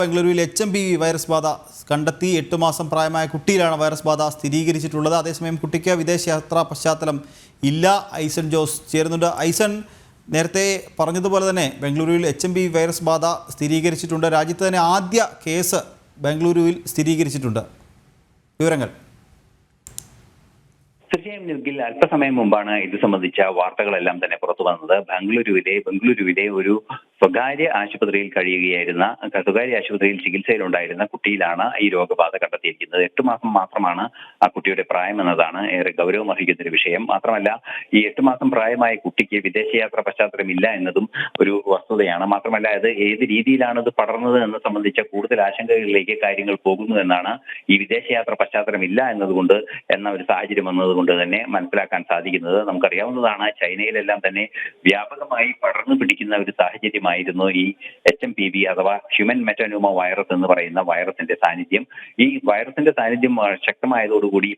ബംഗളൂരുവിൽ HMPV virus ബാധ കണ്ടെത്തി. 8 മാസം പ്രായമായ കുട്ടിയിലാണ് വൈറസ് ബാധ സ്ഥിരീകരിച്ചിട്ടുള്ളത്. അതേസമയം കുട്ടിക്ക് വിദേശയാത്രാ പശ്ചാത്തലം ഇല്ല. ഐസൺ ജോസ് ചേരുന്നുണ്ട്. ഐസൺ, നേരത്തെ പറഞ്ഞതുപോലെ തന്നെ ബംഗളൂരുവിൽ HMPV വൈറസ് ബാധ സ്ഥിരീകരിച്ചിട്ടുണ്ട്. രാജ്യത്ത് തന്നെ ആദ്യ കേസ് ബംഗളൂരുവിൽ സ്ഥിരീകരിച്ചിട്ടുണ്ട്. വിവരങ്ങൾ. തീർച്ചയായും നിർഗിൽ, അല്പസമയം മുമ്പാണ് ഇത് സംബന്ധിച്ച വാർത്തകളെല്ലാം തന്നെ പുറത്തു വന്നത്. ബംഗളൂരുവിലെ ഒരു സ്വകാര്യ ആശുപത്രിയിൽ ചികിത്സയിലുണ്ടായിരുന്ന കുട്ടിയിലാണ് ഈ രോഗബാധ കണ്ടെത്തിയിരിക്കുന്നത്. 8 മാസം മാത്രമാണ് ആ കുട്ടിയുടെ പ്രായം എന്നതാണ് ഏറെ ഗൗരവമർഹിക്കുന്ന ഒരു വിഷയം. മാത്രമല്ല, ഈ 8 മാസം പ്രായമായ കുട്ടിക്ക് വിദേശയാത്ര പശ്ചാത്തലമില്ല എന്നതും ഒരു വസ്തുതയാണ്. മാത്രമല്ല, അത് ഏത് രീതിയിലാണ് ഇത് പടർന്നത് എന്ന് സംബന്ധിച്ച കൂടുതൽ ആശങ്കകളിലേക്ക് കാര്യങ്ങൾ പോകുന്നു എന്നാണ് ഈ വിദേശയാത്ര പശ്ചാത്തലമില്ല എന്ന ഒരു സാഹചര്യം വന്നതുകൊണ്ട് തന്നെ മനസ്സിലാക്കാൻ സാധിക്കുന്നത്. നമുക്കറിയാവുന്നതാണ്, ചൈനയിലെല്ലാം തന്നെ വ്യാപകമായി പടർന്നു പിടിക്കുന്ന ഒരു സാഹചര്യമായിരുന്നു ഈ HMPV അഥവാ ഹ്യൂമൻ മെറ്റാന്യൂമ വൈറസ് എന്ന് പറയുന്ന വൈറസിന്റെ സാന്നിധ്യം. ഈ വൈറസിന്റെ സാന്നിധ്യം ശക്തമായതോടുകൂടി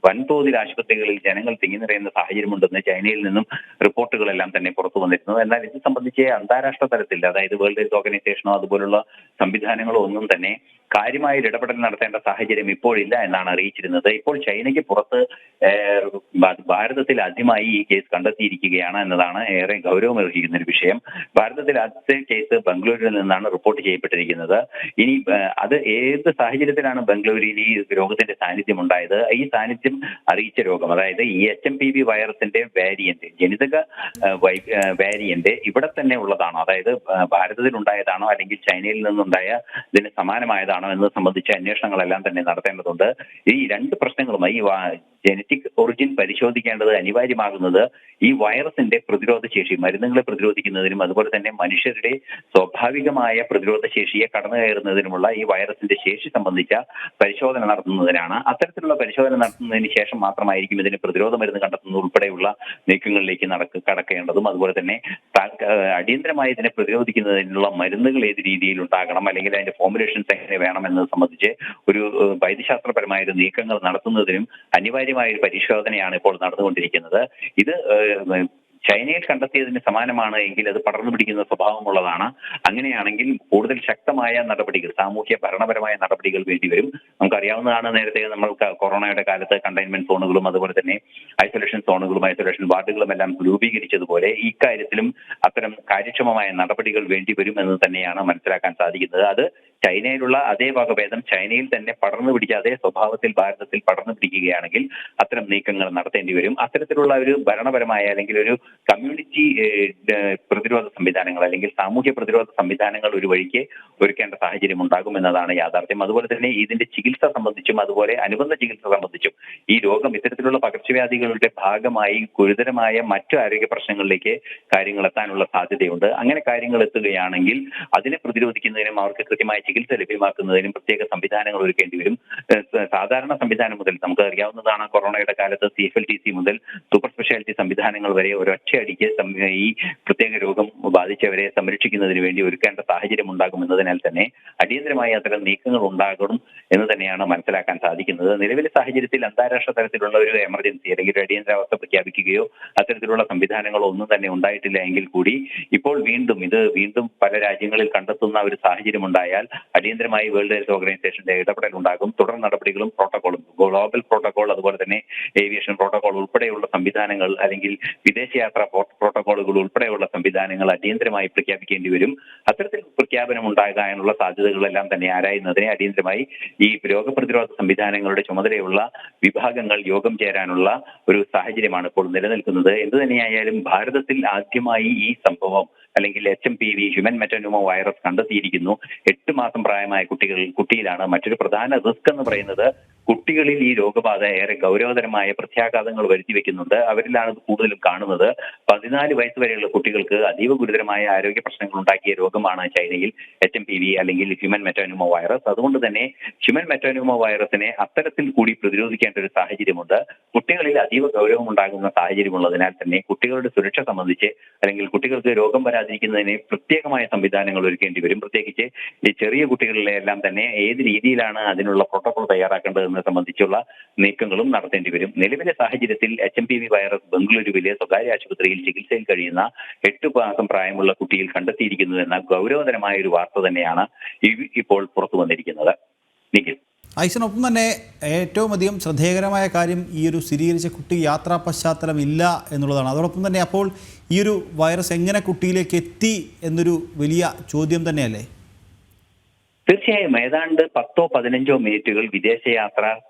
വൻതോതിൽ ആശുപത്രികളിൽ ജനങ്ങൾ തിങ്ങി നിറയുന്ന സാഹചര്യമുണ്ടെന്ന് ചൈനയിൽ നിന്നും റിപ്പോർട്ടുകളെല്ലാം തന്നെ പുറത്തു വന്നിരുന്നു. എന്നാൽ ഇത് സംബന്ധിച്ച് അന്താരാഷ്ട്ര തലത്തിൽ, അതായത് വേൾഡ് ഹെൽത്ത് ഓർഗനൈസേഷനോ അതുപോലുള്ള സംവിധാനങ്ങളോ ഒന്നും തന്നെ കാര്യമായ ഇടപെടൽ നടത്തേണ്ട സാഹചര്യം ഇപ്പോഴില്ല എന്നാണ് അറിയിച്ചിരുന്നത്. ഇപ്പോൾ ചൈനയ്ക്ക് പുറത്ത് ഭാരതത്തിൽ ആദ്യമായി ഈ കേസ് കണ്ടെത്തിയിരിക്കുകയാണ് എന്നതാണ് ഏറെ ഗൗരവമർഹിക്കുന്ന ഒരു വിഷയം. ഭാരതത്തിൽ ആദ്യത്തെ കേസ് ബംഗളൂരുവിൽ നിന്നാണ് റിപ്പോർട്ട് ചെയ്യപ്പെട്ടിരിക്കുന്നത്. ഇനി അത് ഏത് സാഹചര്യത്തിലാണ് ബംഗളൂരുവിൽ ഈ രോഗത്തിന്റെ സാന്നിധ്യം ഉണ്ടായത്? ഈ സാന്നിധ്യം അറിയിച്ച രോഗം, അതായത് ഈ HMPV വൈറസിന്റെ വാരിയന്റ്, ജനിതക വാരിയന്റ് ഇവിടെ തന്നെ ഉള്ളതാണോ, അതായത് ഭാരതത്തിൽ ഉണ്ടായതാണോ അല്ലെങ്കിൽ ചൈനയിൽ നിന്നുണ്ടായ ഇതിന് സമാനമായതാണോ എന്നത് സംബന്ധിച്ച അന്വേഷണങ്ങളെല്ലാം തന്നെ നടത്തേണ്ടതുണ്ട്. ഈ രണ്ട് പ്രശ്നങ്ങളുമായി ജനറ്റിക് ഒറിജിൻ പരിശോധിക്കേണ്ടത് അനിവാര്യമാകുന്നത് ഈ വൈറസിന്റെ പ്രതിരോധ ശേഷി, മരുന്നുകളെ പ്രതിരോധിക്കുന്നതിനും അതുപോലെ തന്നെ മനുഷ്യരുടെ സ്വാഭാവികമായ പ്രതിരോധ ശേഷിയെ കടന്നു കയറുന്നതിനുമുള്ള ഈ വൈറസിന്റെ ശേഷി സംബന്ധിച്ച പരിശോധന നടത്തുന്നതിനാണ്. അത്തരത്തിലുള്ള പരിശോധന നടത്തുന്നതിന് ശേഷം മാത്രമായിരിക്കും ഇതിന് പ്രതിരോധ മരുന്ന് കണ്ടെത്തുന്നത് ഉൾപ്പെടെയുള്ള നീക്കങ്ങളിലേക്ക് കടക്കേണ്ടതും. അതുപോലെ തന്നെ അടിയന്തരമായി ഇതിനെ പ്രതിരോധിക്കുന്നതിനുള്ള മരുന്നുകൾ ഏത് രീതിയിൽ ഉണ്ടാകണം, അല്ലെങ്കിൽ അതിന്റെ ഫോർമുലേഷൻസ് എങ്ങനെ വേണം എന്നത് സംബന്ധിച്ച് ഒരു വൈദ്യശാസ്ത്രപരമായ ഒരു നീക്കങ്ങൾ നടത്തുന്നതിനും അനിവാര്യമായ ഒരു പരിശോധനയാണ് ഇപ്പോൾ നടന്നുകൊണ്ടിരിക്കുന്നത്. ഇത് ചൈനയിൽ കണ്ടെത്തിയതിന് സമാനമാണ് എങ്കിൽ അത് പടർന്നു പിടിക്കുന്ന സ്വഭാവമുള്ളതാണ്. അങ്ങനെയാണെങ്കിൽ കൂടുതൽ ശക്തമായ നടപടികൾ, സാമൂഹ്യ ഭരണപരമായ നടപടികൾ വേണ്ടിവരും. നമുക്കറിയാവുന്നതാണ്, നേരത്തെ നമ്മൾ കൊറോണയുടെ കാലത്ത് കണ്ടെയ്ൻമെന്റ് സോണുകളും അതുപോലെ തന്നെ ഐസൊലേഷൻ സോണുകളും ഐസൊലേഷൻ വാർഡുകളും എല്ലാം രൂപീകരിച്ചതുപോലെ ഇക്കാര്യത്തിലും അത്തരം കാര്യക്ഷമമായ നടപടികൾ വേണ്ടിവരും എന്ന് തന്നെയാണ് മനസ്സിലാക്കാൻ സാധിക്കുന്നത്. അത് ചൈനയിലുള്ള അതേ വകഭേദം ചൈനയിൽ തന്നെ പടർന്നു പിടിച്ച അതേ സ്വഭാവത്തിൽ ഭാരതത്തിൽ പടർന്നു പിടിക്കുകയാണെങ്കിൽ അത്തരം നീക്കങ്ങൾ നടത്തേണ്ടി വരും. അത്തരത്തിലുള്ള ഒരു ഭരണപരമായ അല്ലെങ്കിൽ ഒരു കമ്മ്യൂണിറ്റി പ്രതിരോധ സംവിധാനങ്ങൾ അല്ലെങ്കിൽ സാമൂഹ്യ പ്രതിരോധ സംവിധാനങ്ങൾ ഒരു വഴിക്ക് ഒരുക്കേണ്ട സാഹചര്യം ഉണ്ടാകും എന്നതാണ് യാഥാർത്ഥ്യം. അതുപോലെ തന്നെ ഇതിന്റെ ചികിത്സ സംബന്ധിച്ചും അതുപോലെ അനുബന്ധ ചികിത്സ സംബന്ധിച്ചും ഈ രോഗം ഇത്തരത്തിലുള്ള പകർച്ചവ്യാധികളുടെ ഭാഗമായി ഗുരുതരമായ മറ്റു ആരോഗ്യ പ്രശ്നങ്ങളിലേക്ക് കാര്യങ്ങൾ എത്താനുള്ള സാധ്യതയുണ്ട്. അങ്ങനെ കാര്യങ്ങൾ എത്തുകയാണെങ്കിൽ അതിനെ പ്രതിരോധിക്കുന്നതിനും അവർക്ക് കൃത്യമായ ചികിത്സ ലഭ്യമാക്കുന്നതിനും പ്രത്യേക സംവിധാനങ്ങൾ ഒരുക്കേണ്ടി വരും. സാധാരണ സംവിധാനം മുതൽ നമുക്ക് അറിയാവുന്നതാണ്, കൊറോണയുടെ കാലത്ത് CFLTC മുതൽ സൂപ്പർ സ്പെഷ്യാലിറ്റി സംവിധാനങ്ങൾ വരെ ഒരൊറ്റയടിക്ക് ഈ പ്രത്യേക രോഗം ബാധിച്ചവരെ സംരക്ഷിക്കുന്നതിന് വേണ്ടി ഒരുക്കേണ്ട സാഹചര്യം ഉണ്ടാകുമെന്നതിനാൽ തന്നെ അടിയന്തരമായി അത്തരം നീക്കങ്ങൾ ഉണ്ടാകണം എന്ന് തന്നെയാണ് മനസ്സിലാക്കാൻ സാധിക്കുന്നത്. നിലവിലെ സാഹചര്യത്തിൽ അന്താരാഷ്ട്ര തലത്തിലുള്ള ഒരു എമർജൻസി അല്ലെങ്കിൽ ഒരു അടിയന്തരാവസ്ഥ പ്രഖ്യാപിക്കുകയോ അത്തരത്തിലുള്ള സംവിധാനങ്ങളോ ഒന്നും തന്നെ ഉണ്ടായിട്ടില്ല എങ്കിൽ കൂടി ഇപ്പോൾ വീണ്ടും പല രാജ്യങ്ങളിൽ കണ്ടെത്തുന്ന ഒരു സാഹചര്യം ഉണ്ടായാൽ അടിയന്തരമായി വേൾഡ് ഹെൽത്ത് ഓർഗനൈസേഷന്റെ ഇടപെടൽ ഉണ്ടാകും. തുടർ നടപടികളും പ്രോട്ടോകോളും, ഗ്ലോബൽ പ്രോട്ടോകോൾ അതുപോലെ തന്നെ ഏവിയേഷൻ പ്രോട്ടോകോൾ ഉൾപ്പെടെയുള്ള സംവിധാനങ്ങൾ അല്ലെങ്കിൽ വിദേശയാത്രാ പ്രോട്ടോകോളുകൾ ഉൾപ്പെടെയുള്ള സംവിധാനങ്ങൾ അടിയന്തരമായി പ്രഖ്യാപിക്കേണ്ടി വരും. അത്തരത്തിൽ പ്രഖ്യാപനം ഉണ്ടാകാനുള്ള സാധ്യതകളെല്ലാം തന്നെ ആരായുന്നതിനെ അടിയന്തരമായി ഈ രോഗപ്രതിരോധ സംവിധാനങ്ങളുടെ ചുമതലയുള്ള വിഭാഗങ്ങൾ യോഗം ചേരാനുള്ള ഒരു സാഹചര്യമാണ് ഇപ്പോൾ നിലനിൽക്കുന്നത്. എന്തു തന്നെയായാലും ഭാരതത്തിൽ ആദ്യമായി ഈ സംഭവം അല്ലെങ്കിൽ HMPV ഹ്യൂമൻ മെറ്റാന്യൂമ വൈറസ് കണ്ടെത്തിയിരിക്കുന്നു. 8 മാസം പ്രായമായ കുട്ടിയിലാണ്. മറ്റൊരു പ്രധാന റിസ്ക് എന്ന് പറയുന്നത് കുട്ടികളിൽ ഈ രോഗബാധ ഏറെ ഗൗരവതരമായ പ്രത്യാഘാതങ്ങൾ വരുത്തി വെക്കുന്നുണ്ട്. അവരിലാണ് ഇത് കൂടുതലും കാണുന്നത്. 14 വയസ്സ് വരെയുള്ള കുട്ടികൾക്ക് അതീവ ഗുരുതരമായ ആരോഗ്യ പ്രശ്നങ്ങൾ ഉണ്ടാക്കിയ രോഗമാണ് ചൈനയിൽ HMPV അല്ലെങ്കിൽ ഹ്യൂമൻ മെറ്റാന്യൂമ വൈറസ്. അതുകൊണ്ട് തന്നെ ഹ്യൂമൻ മെറ്റാന്യൂമ വൈറസിനെ അത്തരത്തിൽ കൂടി പ്രതിരോധിക്കേണ്ട ഒരു സാഹചര്യമുണ്ട്. കുട്ടികളിൽ അതീവ ഗൗരവം ഉണ്ടാകുന്ന സാഹചര്യമുള്ളതിനാൽ തന്നെ കുട്ടികളുടെ സുരക്ഷ സംബന്ധിച്ച് അല്ലെങ്കിൽ കുട്ടികൾക്ക് രോഗം വരാതിരിക്കുന്നതിന് പ്രത്യേകമായ സംവിധാനങ്ങൾ ഒരുക്കേണ്ടി വരും. പ്രത്യേകിച്ച് ഈ ചെറിയ കുട്ടികളിലെ എല്ലാം തന്നെ ഏത് രീതിയിലാണ് അതിനുള്ള പ്രോട്ടോകോൾ തയ്യാറാക്കേണ്ടത് എന്നത് സംബന്ധിച്ചുള്ള നീക്കങ്ങളും നടത്തേണ്ടി വരും. നിലവിലെ സാഹചര്യത്തിൽ HMPV വൈറസ് ബംഗളൂരുവിലെ സ്വകാര്യ ആശുപത്രിയിൽ ചികിത്സയിൽ കഴിയുന്ന 8 മാസം പ്രായമുള്ള കുട്ടിയിൽ കണ്ടെത്തിയിരിക്കുന്നു എന്ന ഗൗരവതരമായ ഒരു വാർത്ത തന്നെയാണ് ഇപ്പോൾ പുറത്തു വന്നിരിക്കുന്നത്. നിഖിൽ. ഐസനൊപ്പം തന്നെ ഏറ്റവും അധികം ശ്രദ്ധേയകരമായ കാര്യം ഈ ഒരു സ്ഥിരീകരിച്ച കുട്ടി യാത്രാ പശ്ചാത്തലം ഇല്ല എന്നുള്ളതാണ്. അതോടൊപ്പം തന്നെ അപ്പോൾ ഈ ഒരു വൈറസ് എങ്ങനെ കുട്ടിയിലേക്ക് എത്തി എന്നൊരു വലിയ ചോദ്യം തന്നെയല്ലേ? തീർച്ചയായും ഏതാണ്ട് 10-15 മിനിറ്റുകൾ വിദേശയാത്ര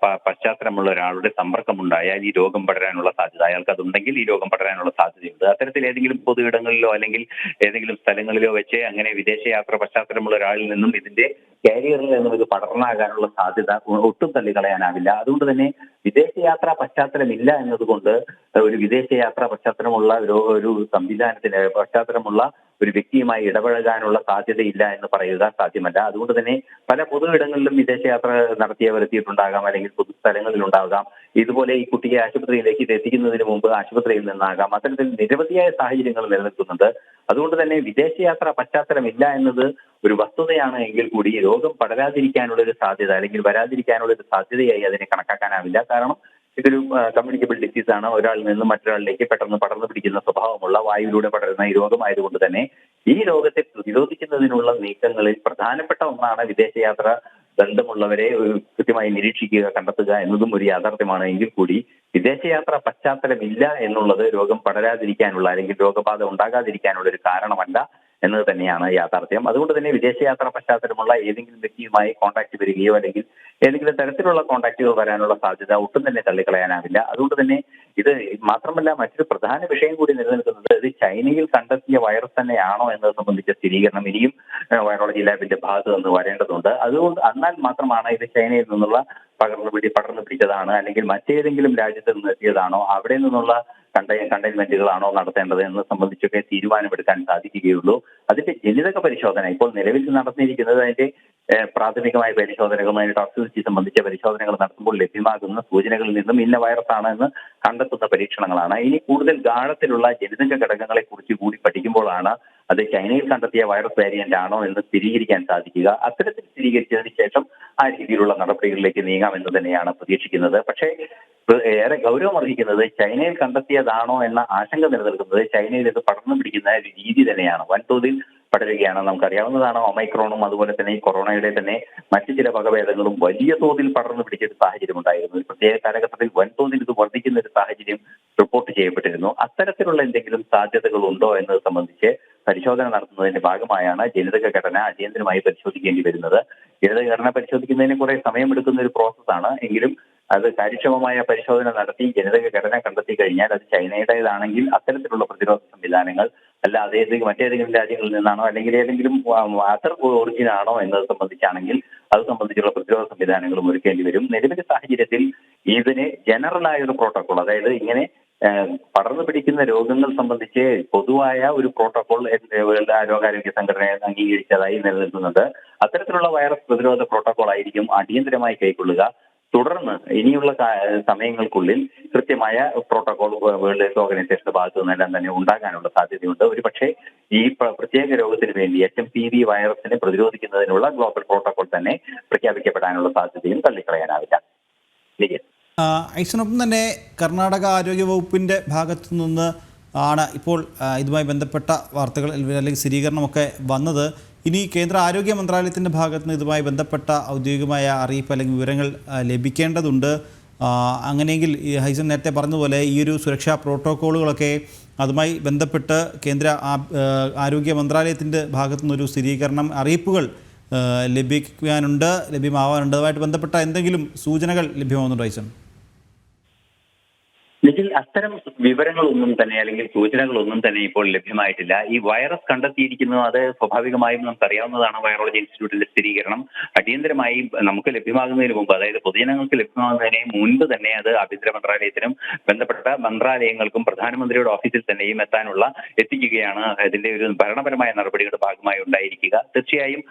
പശ്ചാത്തലമുള്ള ഒരാളുടെ സമ്പർക്കമുണ്ടായാൽ ഈ രോഗം പടരാനുള്ള സാധ്യത, അയാൾക്ക് അതുണ്ടെങ്കിൽ ഈ രോഗം പടരാനുള്ള സാധ്യതയുണ്ട്. അത്തരത്തിൽ ഏതെങ്കിലും പൊതു ഇടങ്ങളിലോ അല്ലെങ്കിൽ ഏതെങ്കിലും സ്ഥലങ്ങളിലോ വെച്ച് അങ്ങനെ വിദേശയാത്ര പശ്ചാത്തലമുള്ള ഒരാളിൽ നിന്നും ഇതിന്റെ കാരിയറിൽ നിന്നും ഇത് പടർന്നാകാനുള്ള സാധ്യത ഒട്ടും തള്ളിക്കളയാനാവില്ല. അതുകൊണ്ട് തന്നെ വിദേശയാത്രാ പശ്ചാത്തലമില്ല എന്നതുകൊണ്ട് ഒരു വിദേശയാത്രാ പശ്ചാത്തലമുള്ള ഒരു സംവിധാനത്തിന് പശ്ചാത്തലമുള്ള ഒരു വ്യക്തിയുമായി ഇടപഴകാനുള്ള സാധ്യതയില്ല എന്ന് പറയുക സാധ്യമല്ല. അതുകൊണ്ട് തന്നെ പല പൊതു ഇടങ്ങളിലും വിദേശയാത്ര നടത്തിയവർ എത്തിയിട്ടുണ്ടാകാം, അല്ലെങ്കിൽ പൊതുസ്ഥലങ്ങളിലുണ്ടാകാം. ഇതുപോലെ ഈ കുട്ടിയെ ആശുപത്രിയിലേക്ക് ഇത് എത്തിക്കുന്നതിന് മുമ്പ് ആശുപത്രിയിൽ നിന്നാകാം. അത്തരത്തിൽ നിരവധിയായ സാഹചര്യങ്ങൾ നിലനിൽക്കുന്നുണ്ട്. അതുകൊണ്ട് തന്നെ വിദേശയാത്ര പശ്ചാത്തലമില്ല എന്നത് ഒരു വസ്തുതയാണ് എങ്കിൽ കൂടി രോഗം പടരാതിരിക്കാനുള്ള ഒരു സാധ്യത അല്ലെങ്കിൽ വരാതിരിക്കാനുള്ള ഒരു സാധ്യതയായി അതിനെ കണക്കാക്കാനാവില്ല. കാരണം ഇതൊരു കമ്മ്യൂണിക്കബിൾ ഡിസീസ് ആണ്. ഒരാളിൽ നിന്ന് മറ്റൊരാളിലേക്ക് പെട്ടെന്ന് പടർന്നു പിടിക്കുന്ന സ്വഭാവമുള്ള വായുവിലൂടെ പടരുന്ന ഈ രോഗമായതുകൊണ്ട് തന്നെ ഈ രോഗത്തെ പ്രതിരോധിക്കുന്നതിനുള്ള നീക്കങ്ങളിൽ പ്രധാനപ്പെട്ട ഒന്നാണ് വിദേശയാത്ര ബന്ധമുള്ളവരെ കൃത്യമായി നിരീക്ഷിക്കുക, കണ്ടെത്തുക എന്നതും ഒരു യാഥാർത്ഥ്യമാണ്. എങ്കിൽ കൂടി വിദേശയാത്ര പശ്ചാത്തലമില്ല എന്നുള്ളത് രോഗം പടരാതിരിക്കാനുള്ള അല്ലെങ്കിൽ രോഗബാധ ഉണ്ടാകാതിരിക്കാനുള്ള ഒരു കാരണമല്ല എന്നത് തന്നെയാണ് യാഥാർത്ഥ്യം. അതുകൊണ്ട് തന്നെ വിദേശയാത്രാ പശ്ചാത്തലമുള്ള ഏതെങ്കിലും വ്യക്തിയുമായി കോൺടാക്ട് വരികയോ അല്ലെങ്കിൽ ഏതെങ്കിലും തരത്തിലുള്ള കോൺടാക്റ്റുകൾ വരാനുള്ള സാധ്യത ഒട്ടും തന്നെ തള്ളിക്കളയാനാവില്ല. അതുകൊണ്ട് തന്നെ ഇത് മാത്രമല്ല, മറ്റൊരു പ്രധാന വിഷയം കൂടി നിലനിൽക്കുന്നത് ഇത് ചൈനയിൽ കണ്ടെത്തിയ വൈറസ് തന്നെയാണോ എന്നത് സംബന്ധിച്ച സ്ഥിരീകരണം ഇനിയും വൈറോളജി ലാബിന്റെ ഭാഗത്ത് നിന്ന് വരേണ്ടതുണ്ട്. അതുകൊണ്ട് എന്നാൽ മാത്രമാണ് ഇത് ചൈനയിൽ നിന്നുള്ള പടർന്നു പിടിച്ചതാണ് അല്ലെങ്കിൽ മറ്റേതെങ്കിലും രാജ്യത്ത് നിന്ന് എത്തിയതാണോ അവിടെ നിന്നുള്ള കണ്ടെയ്ൻമെന്റുകളാണോ നടത്തേണ്ടത് എന്നത് സംബന്ധിച്ചൊക്കെ തീരുമാനമെടുക്കാൻ സാധിക്കുകയുള്ളൂ. അതിന്റെ ജനിതക പരിശോധന ഇപ്പോൾ നിലവിൽ നടന്നിരിക്കുന്നത് അതിന്റെ പ്രാഥമികമായ പരിശോധനകളുമായി ടോക്സിസിറ്റി സംബന്ധിച്ച പരിശോധനകൾ നടത്തുമ്പോൾ ലഭ്യമാകുന്ന സൂചനകളിൽ നിന്നും ഇന്ന വൈറസ് ആണ് എന്ന് കണ്ടെത്തുന്ന പരീക്ഷണങ്ങളാണ്. ഇനി കൂടുതൽ ഗാഢത്തിലുള്ള ജനിതക ഘടകങ്ങളെ കുറിച്ച് കൂടി പഠിക്കുമ്പോഴാണ് അത് ചൈനയിൽ കണ്ടെത്തിയ വൈറസ് വേരിയന്റ് ആണോ എന്ന് സ്ഥിരീകരിക്കാൻ സാധിക്കുക. അത്തരത്തിൽ സ്ഥിരീകരിച്ചതിന് ശേഷം ആ രീതിയിലുള്ള നടപടികളിലേക്ക് നീങ്ങാമെന്ന് തന്നെയാണ് പ്രതീക്ഷിക്കുന്നത്. പക്ഷേ ഏറെ ഗൗരവം അർഹിക്കുന്നത് ചൈനയിൽ കണ്ടെത്തിയതാണോ എന്ന ആശങ്ക നിലനിൽക്കുന്നത് ചൈനയിൽ ഇത് പടർന്നു പിടിക്കുന്ന ഒരു രീതി തന്നെയാണ്. വൻതോതിൽ പടരുകയാണ്. നമുക്കറിയാവുന്നതാണ് ഒമൈക്രോണും അതുപോലെ തന്നെ ഈ കൊറോണയുടെ തന്നെ മറ്റു ചില വകഭേദങ്ങളും വലിയ തോതിൽ പടർന്നു പിടിച്ച ഒരു സാഹചര്യം ഉണ്ടായിരുന്നു. ഒരു പ്രത്യേക കാലഘട്ടത്തിൽ വൻതോതിൽ ഇത് വർദ്ധിക്കുന്ന ഒരു സാഹചര്യം റിപ്പോർട്ട് ചെയ്യപ്പെട്ടിരുന്നു. അത്തരത്തിലുള്ള എന്തെങ്കിലും സാധ്യതകൾ ഉണ്ടോ എന്നത് സംബന്ധിച്ച് പരിശോധന നടത്തുന്നതിന്റെ ഭാഗമായാണ് ജനിതക ഘടന അടിയന്തരമായി പരിശോധിക്കേണ്ടി വരുന്നത്. ജനിതക ഘടന പരിശോധിക്കുന്നതിന് കുറെ സമയമെടുക്കുന്ന ഒരു പ്രോസസ്സാണ്. എങ്കിലും അത് കാര്യക്ഷമമായ പരിശോധന നടത്തി ജനിതക ഘടന കണ്ടെത്തി കഴിഞ്ഞാൽ അത് ചൈനയുടേതാണെങ്കിൽ അത്തരത്തിലുള്ള പ്രതിരോധ സംവിധാനങ്ങൾ അല്ലാതെ മറ്റേതെങ്കിലും രാജ്യങ്ങളിൽ നിന്നാണോ അല്ലെങ്കിൽ ഏതെങ്കിലും അതർ ഒറിജിൻ ആണോ എന്നത് സംബന്ധിച്ചാണെങ്കിൽ അത് സംബന്ധിച്ചുള്ള പ്രതിരോധ സംവിധാനങ്ങളും ഒരുക്കേണ്ടി വരും. നിലവിലെ സാഹചര്യത്തിൽ ഇതിന് ജനറലായ ഒരു പ്രോട്ടോകോൾ, അതായത് ഇങ്ങനെ പടർന്നു പിടിക്കുന്ന രോഗങ്ങൾ സംബന്ധിച്ച് പൊതുവായ ഒരു പ്രോട്ടോകോൾ വേൾഡ് ആരോഗ്യ സംഘടന അംഗീകരിച്ചതായി നിലനിൽക്കുന്നുണ്ട്. അത്തരത്തിലുള്ള വൈറസ് പ്രതിരോധ പ്രോട്ടോകോൾ ആയിരിക്കും അടിയന്തരമായി കൈക്കൊള്ളുക. തുടർന്ന് ഇനിയുള്ള സമയങ്ങൾക്കുള്ളിൽ കൃത്യമായ പ്രോട്ടോകോൾ വേൾഡ് ഹെൽത്ത് ഓർഗനൈസേഷന്റെ ഭാഗത്തു നിന്നെല്ലാം തന്നെ ഉണ്ടാകാനുള്ള സാധ്യതയുണ്ട്. ഒരുപക്ഷെ ഈ പ്രത്യേക രോഗത്തിന് വേണ്ടി HMPV വൈറസിനെ പ്രതിരോധിക്കുന്നതിനുള്ള ഗ്ലോബൽ പ്രോട്ടോകോൾ തന്നെ പ്രഖ്യാപിക്കപ്പെടാനുള്ള സാധ്യതയും തള്ളിക്കളയാനാവില്ല. ഐസനൊപ്പം തന്നെ കർണാടക ആരോഗ്യ വകുപ്പിൻ്റെ ഭാഗത്തു നിന്ന് ആണ് ഇപ്പോൾ ഇതുമായി ബന്ധപ്പെട്ട വാർത്തകൾ അല്ലെങ്കിൽ സ്ഥിരീകരണമൊക്കെ വന്നത്. ഇനി കേന്ദ്ര ആരോഗ്യ മന്ത്രാലയത്തിൻ്റെ ഭാഗത്ത് നിന്ന് ഇതുമായി ബന്ധപ്പെട്ട ഔദ്യോഗികമായ അറിയിപ്പ് അല്ലെങ്കിൽ വിവരങ്ങൾ ലഭിക്കേണ്ടതുണ്ട്. അങ്ങനെയെങ്കിൽ ഈ ഹൈസൻ നേരത്തെ പറഞ്ഞതുപോലെ ഈ ഒരു സുരക്ഷാ പ്രോട്ടോക്കോളുകളൊക്കെ അതുമായി ബന്ധപ്പെട്ട് കേന്ദ്ര ആരോഗ്യ മന്ത്രാലയത്തിൻ്റെ ഭാഗത്തു നിന്നൊരു സ്ഥിരീകരണം അറിയിപ്പുകൾ ലഭ്യമാവാനുണ്ട്. അതുമായിട്ട് ബന്ധപ്പെട്ട എന്തെങ്കിലും സൂചനകൾ ലഭ്യമാവുന്നുണ്ടോ ഹൈസൻ? ഇതിൽ അത്തരം വിവരങ്ങളൊന്നും തന്നെ അല്ലെങ്കിൽ സൂചനകളൊന്നും തന്നെ ഇപ്പോൾ ലഭ്യമായിട്ടില്ല. ഈ വൈറസ് കണ്ടെത്തിയിരിക്കുന്നത് അത് സ്വാഭാവികമായും നമുക്കറിയാവുന്നതാണ്. വൈറോളജി ഇൻസ്റ്റിറ്റ്യൂട്ടിന്റെ സ്ഥിരീകരണം അടിയന്തരമായി നമുക്ക് ലഭ്യമാകുന്നതിന് മുമ്പ്, അതായത് പൊതുജനങ്ങൾക്ക് ലഭ്യമാകുന്നതിന് മുൻപ് തന്നെ അത് ആഭ്യന്തര മന്ത്രാലയത്തിനും ബന്ധപ്പെട്ട മന്ത്രാലയങ്ങൾക്കും പ്രധാനമന്ത്രിയുടെ ഓഫീസിൽ തന്നെയും എത്തിക്കുകയാണ് ഇതിന്റെ ഒരു ഭരണപരമായ നടപടികളുടെ ഭാഗമായി ഉണ്ടായിരിക്കുക. തീർച്ചയായും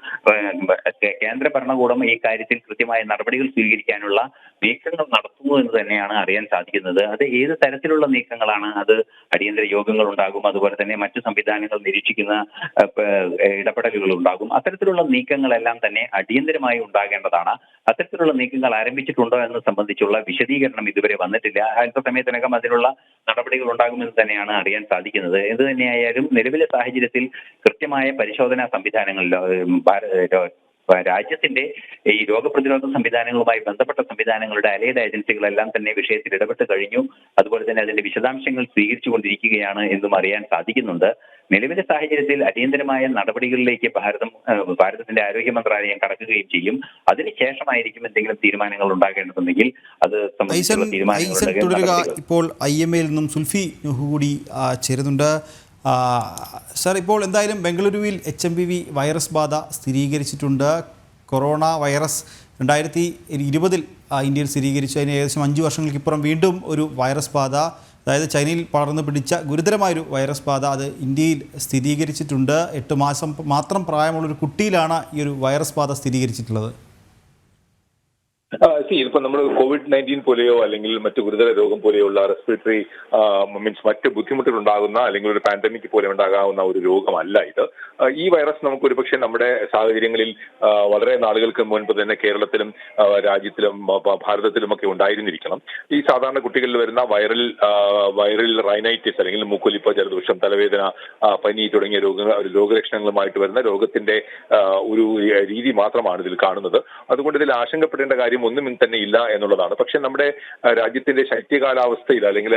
കേന്ദ്ര ഭരണകൂടം ഈ കാര്യത്തിൽ കൃത്യമായ നടപടികൾ സ്വീകരിക്കാനുള്ള നീക്കങ്ങൾ നടത്തുന്നു എന്ന് തന്നെയാണ് അറിയാൻ സാധിക്കുന്നത്. അത് ഏത് ഏത് തരത്തിലുള്ള നീക്കങ്ങളാണ് അത്? അടിയന്തര യോഗങ്ങൾ ഉണ്ടാകും, അതുപോലെ തന്നെ മറ്റു സംവിധാനങ്ങൾ നിരീക്ഷിക്കുന്ന ഇടപെടലുകൾ ഉണ്ടാകും. അത്തരത്തിലുള്ള നീക്കങ്ങളെല്ലാം തന്നെ അടിയന്തരമായി ഉണ്ടാകേണ്ടതാണ്. അത്തരത്തിലുള്ള നീക്കങ്ങൾ ആരംഭിച്ചിട്ടുണ്ടോ എന്ന് സംബന്ധിച്ചുള്ള വിശദീകരണം ഇതുവരെ വന്നിട്ടില്ല. അല്പസമയത്തിനകം അതിനുള്ള നടപടികൾ ഉണ്ടാകുമെന്ന് തന്നെയാണ് അറിയാൻ സാധിക്കുന്നത്. എന്ത് തന്നെയായാലും നിലവിലെ സാഹചര്യത്തിൽ കൃത്യമായ പരിശോധനാ സംവിധാനങ്ങളിൽ രാജ്യത്തിന്റെ ഈ രോഗപ്രതിരോധ സംവിധാനങ്ങളുമായി ബന്ധപ്പെട്ട സംവിധാനങ്ങളുടെ അലൈഡ് ഏജൻസികളെല്ലാം തന്നെ വിഷയത്തിൽ ഇടപെട്ട് കഴിഞ്ഞു. അതുപോലെ തന്നെ അതിന്റെ വിശദാംശങ്ങൾ സ്വീകരിച്ചുകൊണ്ടിരിക്കുകയാണ് എന്നും അറിയാൻ സാധിക്കുന്നുണ്ട്. നിലവിലെ സാഹചര്യത്തിൽ അടിയന്തരമായ നടപടികളിലേക്ക് ഭാരതത്തിന്റെ ആരോഗ്യ മന്ത്രാലയം കടക്കുകയും ചെയ്യും. അതിനുശേഷമായിരിക്കും എന്തെങ്കിലും തീരുമാനങ്ങൾ ഉണ്ടാകേണ്ടതുണ്ടെങ്കിൽ അത് സംബന്ധിച്ചുള്ള തീരുമാനങ്ങൾ തുടരുക. ഇപ്പോൾ IMAയിൽ നിന്നും സുൽഫി നുഹു കൂടി ചേരുന്നുണ്ട്. സർ, ഇപ്പോൾ എന്തായാലും ബംഗളൂരുവിൽ HMPV വൈറസ് ബാധ സ്ഥിരീകരിച്ചിട്ടുണ്ട്. കൊറോണ വൈറസ് 2020 ഇന്ത്യയിൽ സ്ഥിരീകരിച്ചു. അതിന് ഏകദേശം 5 വർഷങ്ങൾക്കിപ്പുറം വീണ്ടും ഒരു വൈറസ് ബാധ, അതായത് ചൈനയിൽ പടർന്നു പിടിച്ച ഗുരുതരമായൊരു വൈറസ് ബാധ അത് ഇന്ത്യയിൽ സ്ഥിരീകരിച്ചിട്ടുണ്ട്. 8 മാസം മാത്രം പ്രായമുള്ളൊരു കുട്ടിയിലാണ് ഈ ഒരു വൈറസ് ബാധ സ്ഥിരീകരിച്ചിട്ടുള്ളത്. ഇപ്പൊ നമ്മൾ COVID-19 പോലെയോ അല്ലെങ്കിൽ മറ്റു ഗുരുതര രോഗം പോലെയുള്ള റെസ്പിറേറ്ററി മറ്റ് ബുദ്ധിമുട്ടുകൾ ഉണ്ടാകുന്ന അല്ലെങ്കിൽ ഒരു പാൻഡമിക് പോലെ ഉണ്ടാകാവുന്ന ഒരു രോഗമല്ല ഇത്. ഈ വൈറസ് നമുക്ക് ഒരുപക്ഷെ നമ്മുടെ സാഹചര്യങ്ങളിൽ വളരെ നാളുകൾക്ക് മുൻപ് തന്നെ കേരളത്തിലും രാജ്യത്തിലും ഭാരതത്തിലുമൊക്കെ ഉണ്ടായിരുന്നിരിക്കണം. ഈ സാധാരണ കുട്ടികളിൽ വരുന്ന വൈറൽ റൈനൈറ്റിസ് അല്ലെങ്കിൽ മൂക്കൊലിപ്പ്, ജലദോഷം, തലവേദന, പനി തുടങ്ങിയ രോഗലക്ഷണങ്ങളുമായിട്ട് വരുന്ന രോഗത്തിന്റെ ഒരു രീതി മാത്രമാണ് ഇതിൽ കാണുന്നത്. അതുകൊണ്ട് ഇതിൽ ആശങ്കപ്പെടേണ്ട കാര്യം ഒന്നും തന്നെ ഇല്ല എന്നുള്ളതാണ്. പക്ഷെ നമ്മുടെ രാജ്യത്തിന്റെ ശൈത്യകാലാവസ്ഥയിൽ അല്ലെങ്കിൽ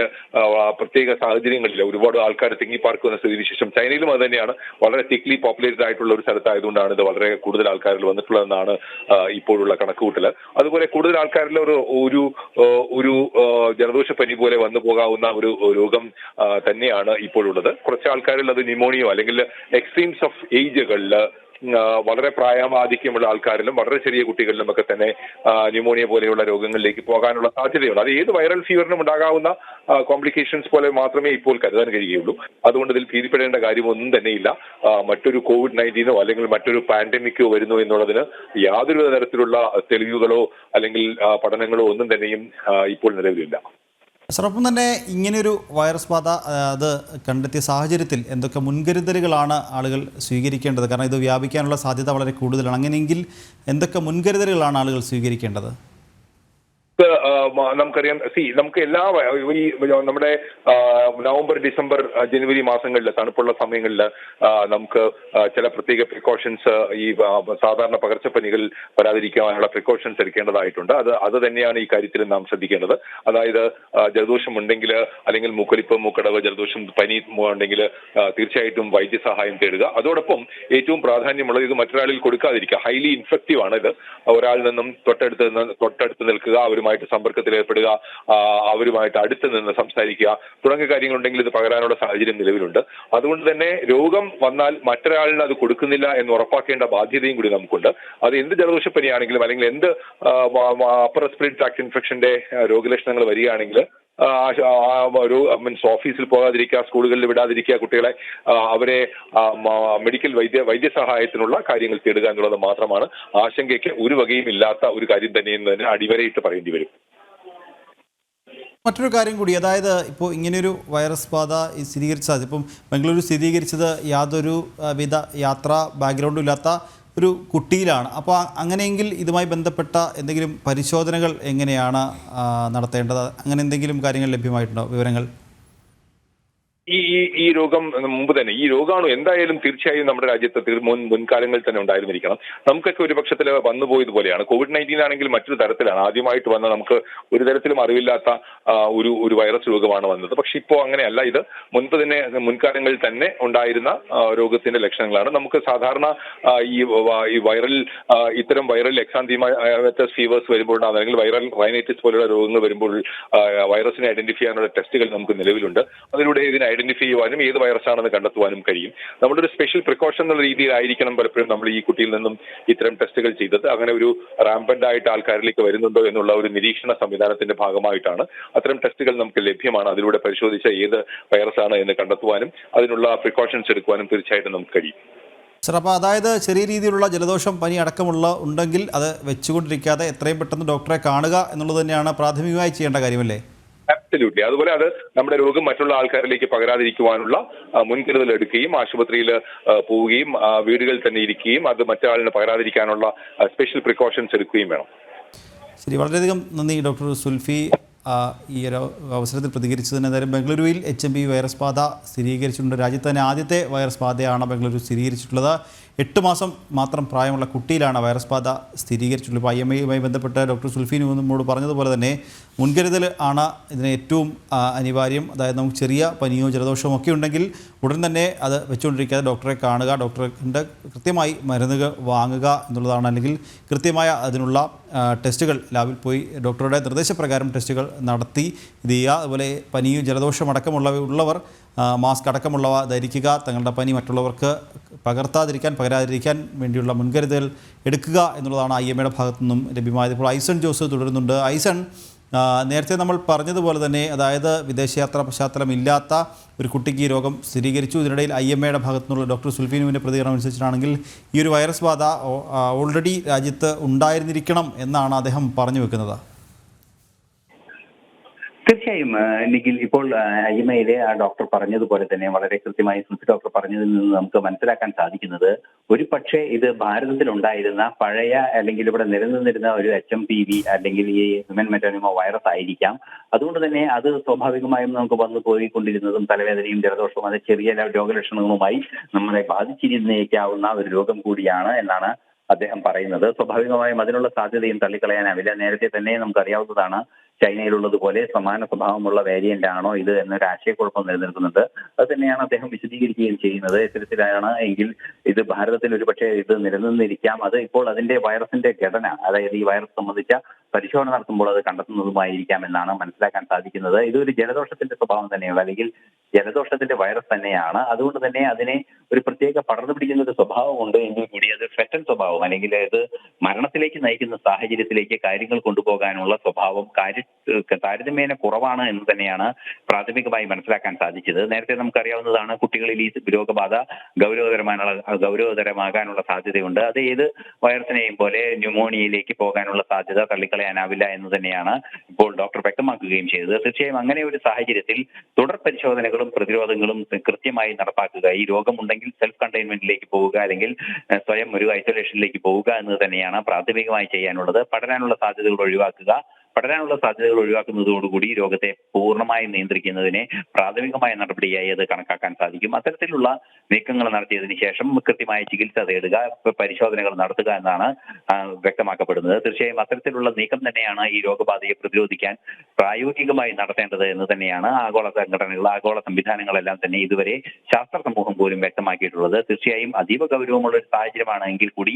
പ്രത്യേക സാഹചര്യങ്ങളിൽ ഒരുപാട് ആൾക്കാർ തിങ്ങിപ്പാർക്കുന്ന സ്ഥിതിവിശേഷം ചൈനയിലും അത് തന്നെയാണ്. വളരെ തിക്ലി പോപ്പുലേറ്റഡ് ആയിട്ടുള്ള ഒരു സ്ഥലത്തായതുകൊണ്ടാണ് ഇത് വളരെ കൂടുതൽ ആൾക്കാരിൽ വന്നിട്ടുള്ളതെന്നാണ് ഇപ്പോഴുള്ള കണക്കുകൂട്ടൽ. അതുപോലെ കൂടുതൽ ആൾക്കാരിൽ ഒരു ജലദോഷപ്പനി പോലെ വന്നു പോകാവുന്ന ഒരു രോഗം തന്നെയാണ് ഇപ്പോഴുള്ളത്. കുറച്ച് ആൾക്കാരിൽ അത് ന്യൂമോണിയോ അല്ലെങ്കിൽ എക്സ്ട്രീംസ് ഓഫ് ഏജുകളിൽ വളരെ പ്രായമാധിക്യമുള്ള ആൾക്കാരിലും വളരെ ചെറിയ കുട്ടികളിലും ഒക്കെ തന്നെ ന്യൂമോണിയ പോലെയുള്ള രോഗങ്ങളിലേക്ക് പോകാനുള്ള സാധ്യതയുണ്ട്. അത് ഏത് വൈറൽ ഫീവറിനും ഉണ്ടാകാവുന്ന കോംപ്ലിക്കേഷൻസ് പോലെ മാത്രമേ ഇപ്പോൾ കരുതാൻ കഴിയുകയുള്ളൂ. അതുകൊണ്ട് ഇതിൽ ഭീതിപ്പെടേണ്ട കാര്യമൊന്നും തന്നെയില്ല. മറ്റൊരു COVID-19 അല്ലെങ്കിൽ മറ്റൊരു പാൻഡമിക്കോ വരുന്നു എന്നുള്ളതിന് യാതൊരു തരത്തിലുള്ള തെളിവുകളോ അല്ലെങ്കിൽ പഠനങ്ങളോ ഒന്നും തന്നെയും ഇപ്പോൾ നിലവിലില്ല. സർ, ഒപ്പം തന്നെ ഇങ്ങനെയൊരു വൈറസ് ബാധ അത് കണ്ടെത്തിയ സാഹചര്യത്തിൽ എന്തൊക്കെ മുൻകരുതലുകളാണ് ആളുകൾ സ്വീകരിക്കേണ്ടത്? കാരണം ഇത് വ്യാപിക്കാനുള്ള സാധ്യത വളരെ കൂടുതലാണ്. അങ്ങനെയെങ്കിൽ എന്തൊക്കെ മുൻകരുതലുകളാണ് ആളുകൾ സ്വീകരിക്കേണ്ടത്? നമുക്കറിയാം, നമുക്ക് നമ്മുടെ നവംബർ, ഡിസംബർ, ജനുവരി മാസങ്ങളിൽ തണുപ്പുള്ള സമയങ്ങളിൽ നമുക്ക് ചില പ്രത്യേക പ്രിക്കോഷൻസ് ഈ സാധാരണ പകർച്ചപ്പനികൾ വരാതിരിക്കാനുള്ള പ്രിക്കോഷൻസ് എടുക്കേണ്ടതായിട്ടുണ്ട്. അത് തന്നെയാണ് ഈ കാര്യത്തിൽ നാം ശ്രദ്ധിക്കേണ്ടത്. അതായത് ജലദോഷം ഉണ്ടെങ്കിൽ അല്ലെങ്കിൽ മൂക്കൊലിപ്പ്, മൂക്കടവ്, ജലദോഷം, പനി ഉണ്ടെങ്കിൽ തീർച്ചയായിട്ടും വൈദ്യസഹായം തേടുക. അതോടൊപ്പം ഏറ്റവും പ്രാധാന്യമുള്ളത് ഇത് മറ്റൊരാളിൽ കൊടുക്കാതിരിക്കുക. ഹൈലി ഇൻഫെക്റ്റീവ് ആണ് ഇത്. ഒരാളിൽ നിന്നും തൊട്ടടുത്ത് നിൽക്കുക, അവരുമായിട്ട് സമ്പർക്കത്തിൽ ഏർപ്പെടുക, അവരുമായിട്ട് അടുത്ത് നിന്ന് സംസാരിക്കുക തുടങ്ങിയ കാര്യങ്ങളുണ്ടെങ്കിൽ ഇത് പകരാനുള്ള സാഹചര്യം നിലവിലുണ്ട്. അതുകൊണ്ട് തന്നെ രോഗം വന്നാൽ മറ്റൊരാളിന് അത് കൊടുക്കുന്നില്ല എന്ന് ഉറപ്പാക്കേണ്ട ബാധ്യതയും കൂടി നമുക്കുണ്ട്. അത് എന്ത് ജലദോഷപ്പനിയാണെങ്കിലും അല്ലെങ്കിൽ എന്ത് അപ്പർ റെസ്പിറേറ്ററി ട്രാക്ട് ഇൻഫെക്ഷന്റെ രോഗലക്ഷണങ്ങൾ വരികയാണെങ്കിൽ ഓഫീസിൽ പോകാതിരിക്കുക, സ്കൂളുകളിൽ വിടാതിരിക്കുക, കുട്ടികളെ അവരെ മെഡിക്കൽ വൈദ്യസഹായത്തിനുള്ള കാര്യങ്ങൾ തേടുക എന്നുള്ളത് മാത്രമാണ് ആശങ്കയ്ക്ക് ഒരു വകയും ഇല്ലാത്ത ഒരു കാര്യം തന്നെയെന്ന് തന്നെ അടിവരയിട്ട് പറയേണ്ടി വരും. മറ്റൊരു കാര്യം കൂടി, അതായത് ഇപ്പോൾ ഇങ്ങനെയൊരു വൈറസ് ബാധ സ്ഥിരീകരിച്ചത്, ഇപ്പം ബംഗളൂരു സ്ഥിരീകരിച്ചത് യാതൊരു വിധ യാത്രാ ബാക്ക്ഗ്രൗണ്ടും ഇല്ലാത്ത ഒരു കുട്ടിയിലാണ്. അപ്പോൾ അങ്ങനെയെങ്കിൽ ഇതുമായി ബന്ധപ്പെട്ട എന്തെങ്കിലും പരിശോധനകൾ എങ്ങനെയാണ് നടത്തേണ്ടത്? അങ്ങനെ എന്തെങ്കിലും കാര്യങ്ങൾ ലഭ്യമായിട്ടുണ്ടോ, വിവരങ്ങൾ? ഈ രോഗം മുമ്പ് തന്നെ ഈ രോഗാണു എന്തായാലും തീർച്ചയായും നമ്മുടെ രാജ്യത്ത് മുൻകാലങ്ങളിൽ തന്നെ ഉണ്ടായിരുന്നിരിക്കണം. നമുക്കൊക്കെ ഒരു പക്ഷത്തിൽ വന്നുപോയതുപോലെയാണ്. COVID-19 ആണെങ്കിൽ മറ്റൊരു തരത്തിലാണ് ആദ്യമായിട്ട് വന്ന, നമുക്ക് ഒരു തരത്തിലും അറിവില്ലാത്ത ഒരു വൈറസ് രോഗമാണ് വന്നത്. പക്ഷെ ഇപ്പോൾ അങ്ങനെയല്ല. ഇത് മുൻകാലങ്ങളിൽ തന്നെ ഉണ്ടായിരുന്ന രോഗത്തിന്റെ ലക്ഷണങ്ങളാണ്. നമുക്ക് സാധാരണ ഇത്തരം വൈറൽ എക്സാന്തീമറ്റസ് ഫീവേഴ്സ് വരുമ്പോൾ അല്ലെങ്കിൽ വൈറൽ റൈനൈറ്റിസ് പോലുള്ള രോഗങ്ങൾ വരുമ്പോൾ വൈറസിനെ ഐഡന്റിഫൈ ചെയ്യാനുള്ള ടെസ്റ്റുകൾ നമുക്ക് നിലവിലുണ്ട്. അതിലൂടെ ഇതിനെ ഐഡന്റിഫൈ ചെയ്യുവാനും ഏത് വൈറസാണെന്ന് കണ്ടെത്തുവാനും കഴിയും. നമ്മുടെ ഒരു സ്പെഷ്യൽ പ്രിക്കോഷൻ എന്നുള്ള രീതിയിലായിരിക്കണം പലപ്പോഴും നമ്മൾ ഈ കുട്ടിയിൽ നിന്നും ഇത്തരം ടെസ്റ്റുകൾ ചെയ്തത്. അങ്ങനെ ഒരു റാമ്പന്റ് ആയിട്ട് ആൾക്കാരിലേക്ക് വരുന്നുണ്ടോ എന്നുള്ള ഒരു നിരീക്ഷണ സംവിധാനത്തിന്റെ ഭാഗമായിട്ടാണ് അത്തരം ടെസ്റ്റുകൾ നമുക്ക് ലഭ്യമാണ്. അതിലൂടെ പരിശോധിച്ച ഏത് വൈറസാണ് എന്ന് കണ്ടെത്തുവാനും അതിനുള്ള പ്രിക്കോഷൻസ് എടുക്കുവാനും തീർച്ചയായിട്ടും നമുക്ക് കഴിയും. സർ, അപ്പോൾ അതായത് ചെറിയ രീതിയിലുള്ള ജലദോഷം, പനി അടക്കമുള്ള ഉണ്ടെങ്കിൽ അത് വെച്ചുകൊണ്ടിരിക്കാതെ എത്രയും പെട്ടെന്ന് ഡോക്ടറെ കാണുക എന്നുള്ളത് തന്നെയാണ് പ്രാഥമികമായി ചെയ്യേണ്ട കാര്യമല്ലേ? അബ്സല്യൂട്ട്ലി. അതുപോലെ അത് നമ്മുടെ രോഗം മറ്റുള്ള ആൾക്കാരിലേക്ക് പകരാതിരിക്കുവാനുള്ള മുൻകരുതൽ എടുക്കുകയും ആശുപത്രിയിൽ പോവുകയും വീടുകളിൽ തന്നെ ഇരിക്കുകയും അത് മറ്റൊരാളിന് പകരാതിരിക്കാനുള്ള സ്പെഷ്യൽ പ്രിക്കോഷൻസ് എടുക്കുകയും വേണം. ശരി, വളരെയധികം നന്ദി ഡോക്ടർ സുൽഫി ഈ ഒരു അവസരത്തിൽ പ്രതികരിച്ചതിന്. നേരം ബംഗളൂരുവിൽ HMV വൈറസ് ബാധ സ്ഥിരീകരിച്ചിട്ടുണ്ട്. രാജ്യത്ത് തന്നെ ആദ്യത്തെ വൈറസ് ബാധയാണ് ബംഗളൂരു സ്ഥിരീകരിച്ചിട്ടുള്ളത്. 8 മാസം മാത്രം പ്രായമുള്ള കുട്ടിയിലാണ് വൈറസ് ബാധ സ്ഥിരീകരിച്ചിട്ടുള്ളത്. ഇപ്പോൾ IMAയുമായി ബന്ധപ്പെട്ട് ഡോക്ടർ സുൽഫി നമ്മോട് പറഞ്ഞതുപോലെ തന്നെ മുൻകരുതൽ ആണ് ഇതിന് ഏറ്റവും അനിവാര്യം. അതായത് നമുക്ക് ചെറിയ പനിയോ ജലദോഷമോ ഒക്കെ ഉണ്ടെങ്കിൽ ഉടൻ തന്നെ അത് വെച്ചുകൊണ്ടിരിക്കാതെ ഡോക്ടറെ കാണുക, ഡോക്ടറെ കണ്ട് കൃത്യമായി മരുന്നുകൾ വാങ്ങുക എന്നുള്ളതാണ്. അല്ലെങ്കിൽ കൃത്യമായ അതിനുള്ള ടെസ്റ്റുകൾ ലാബിൽ പോയി ഡോക്ടറുടെ നിർദ്ദേശപ്രകാരം ടെസ്റ്റുകൾ നടത്തി ഇത് ചെയ്യുക. അതുപോലെ പനിയും ജലദോഷം അടക്കമുള്ളവർ മാസ്ക് അടക്കമുള്ളവ ധരിക്കുക. തങ്ങളുടെ പനി മറ്റുള്ളവർക്ക് പകരാതിരിക്കാൻ വേണ്ടിയുള്ള മുൻകരുതൽ എടുക്കുക എന്നുള്ളതാണ് IMAയുടെ ഭാഗത്തു നിന്നും ലഭ്യമായത്. ഇപ്പോൾ ഐസൺ ജോസ് തുടരുന്നുണ്ട്. ഐസൺ, നേരത്തെ നമ്മൾ പറഞ്ഞതുപോലെ തന്നെ അതായത് വിദേശയാത്രാ പശ്ചാത്തലം ഇല്ലാത്ത ഒരു കുട്ടിക്ക് ഈ രോഗം സ്ഥിരീകരിച്ചു. ഇതിനിടയിൽ IMAയുടെ ഭാഗത്തു നിന്നുള്ള ഡോക്ടർ സുൽഫീനുവിൻ്റെ പ്രതികരണം അനുസരിച്ചിട്ടാണെങ്കിൽ ഈ ഒരു വൈറസ് ബാധ ഓൾറെഡി രാജ്യത്ത് ഉണ്ടായിരുന്നിരിക്കണം എന്നാണ് അദ്ദേഹം പറഞ്ഞു വെക്കുന്നത്. തീർച്ചയായും നിഖിൽ, ഇപ്പോൾ IMAയിലെ ആ ഡോക്ടർ പറഞ്ഞതുപോലെ തന്നെ വളരെ കൃത്യമായി സുൽഫി ഡോക്ടർ പറഞ്ഞതിൽ നിന്ന് നമുക്ക് മനസ്സിലാക്കാൻ സാധിക്കുന്നത് ഒരു പക്ഷേ ഇത് ഭാരതത്തിൽ ഉണ്ടായിരുന്ന പഴയ അല്ലെങ്കിൽ ഇവിടെ നിലനിന്നിരുന്ന ഒരു HMPV അല്ലെങ്കിൽ ഈ ഹ്യൂമൻ മെറ്റാനിമോ വൈറസ് ആയിരിക്കാം. അതുകൊണ്ട് തന്നെ അത് സ്വാഭാവികമായും നമുക്ക് വന്നു പോയിക്കൊണ്ടിരുന്നതും തലവേദനയും ജലദോഷവും അത് ചെറിയ രോഗലക്ഷണങ്ങളുമായി നമ്മളെ ബാധിച്ചിരുന്നേക്കാവുന്ന ഒരു രോഗം കൂടിയാണ് എന്നാണ് അദ്ദേഹം പറയുന്നത്. സ്വാഭാവികമായും അതിനുള്ള സാധ്യതയും തള്ളിക്കളയാനാവില്ല. നേരത്തെ തന്നെ നമുക്കറിയാവുന്നതാണ് ചൈനയിലുള്ളതുപോലെ സമാന സ്വഭാവമുള്ള വേരിയന്റ് ആണോ ഇത് എന്നൊരു ആശയക്കുഴപ്പം നിലനിൽക്കുന്നുണ്ട്. അത് തന്നെയാണ് അദ്ദേഹം വിശദീകരിക്കുകയും ചെയ്യുന്നത്. ഇത്തരത്തിലാണ് എങ്കിൽ ഇത് ഭാരതത്തിൽ ഒരുപക്ഷെ ഇത് നിലനിന്നിരിക്കാം. അത് ഇപ്പോൾ അതിന്റെ വൈറസിന്റെ ഘടന, അതായത് ഈ വൈറസ് സംബന്ധിച്ച പരിശോധന നടത്തുമ്പോൾ അത് കണ്ടെത്തുന്നതുമായിരിക്കാം എന്നാണ് മനസ്സിലാക്കാൻ സാധിക്കുന്നത്. ഇതൊരു ജലദോഷത്തിന്റെ സ്വഭാവം തന്നെയുള്ള അല്ലെങ്കിൽ ജലദോഷത്തിന്റെ വൈറസ് തന്നെയാണ്. അതുകൊണ്ട് തന്നെ അതിനെ ഒരു പ്രത്യേക പടർന്നു പിടിക്കുന്ന ഒരു സ്വഭാവമുണ്ട് എങ്കിൽ കൂടി അത് ഫെറ്റൽ സ്വഭാവം അല്ലെങ്കിൽ അത് മരണത്തിലേക്ക് നയിക്കുന്ന സാഹചര്യത്തിലേക്ക് കാര്യങ്ങൾ കൊണ്ടുപോകാനുള്ള സ്വഭാവം താരതമ്യേന കുറവാണ് എന്ന് തന്നെയാണ് പ്രാഥമികമായി മനസ്സിലാക്കാൻ സാധിച്ചത്. നേരത്തെ നമുക്കറിയാവുന്നതാണ് കുട്ടികളിൽ ഈ രോഗബാധ ഗൗരവതരമാകാനുള്ള സാധ്യതയുണ്ട്. അത് ഏത് വൈറസിനെയും പോലെ ന്യൂമോണിയയിലേക്ക് പോകാനുള്ള സാധ്യത തള്ളിക്കളയാനാവില്ല എന്ന് തന്നെയാണ് ഇപ്പോൾ ഡോക്ടർ വ്യക്തമാക്കുകയും ചെയ്തത്. തീർച്ചയായും അങ്ങനെ ഒരു സാഹചര്യത്തിൽ തുടർ പരിശോധനകളും പ്രതിരോധങ്ങളും കൃത്യമായി നടപ്പാക്കുക, ഈ രോഗമുണ്ടെങ്കിൽ സെൽഫ് കണ്ടെയ്ൻമെന്റിലേക്ക് പോവുക അല്ലെങ്കിൽ സ്വയം ഒരു ഐസൊലേഷനിലേക്ക് പോവുക എന്നത് തന്നെയാണ് പ്രാഥമികമായി ചെയ്യാനുള്ളത്. പടരാനുള്ള സാധ്യതകൾ ഒഴിവാക്കുന്നതോടുകൂടി രോഗത്തെ പൂർണ്ണമായി നിയന്ത്രിക്കുന്നതിനെ പ്രാഥമികമായ നടപടിയായി അത് കണക്കാക്കാൻ സാധിക്കും. അത്തരത്തിലുള്ള നീക്കങ്ങൾ നടത്തിയതിനു ശേഷം കൃത്യമായ ചികിത്സ തേടുക, പരിശോധനകൾ നടത്തുക എന്നാണ് വ്യക്തമാക്കപ്പെടുന്നത്. തീർച്ചയായും അത്തരത്തിലുള്ള നീക്കം തന്നെയാണ് ഈ രോഗബാധയെ പ്രതിരോധിക്കാൻ പ്രായോഗികമായി നടത്തേണ്ടത് എന്ന് തന്നെയാണ് ആഗോള സംഘടനകൾ, ആഗോള സംവിധാനങ്ങളെല്ലാം തന്നെ ഇതുവരെ ശാസ്ത്ര സമൂഹം പോലും വ്യക്തമാക്കിയിട്ടുള്ളത്. തീർച്ചയായും അതീവ ഗൗരവമുള്ള ഒരു സാഹചര്യമാണ് എങ്കിൽ കൂടി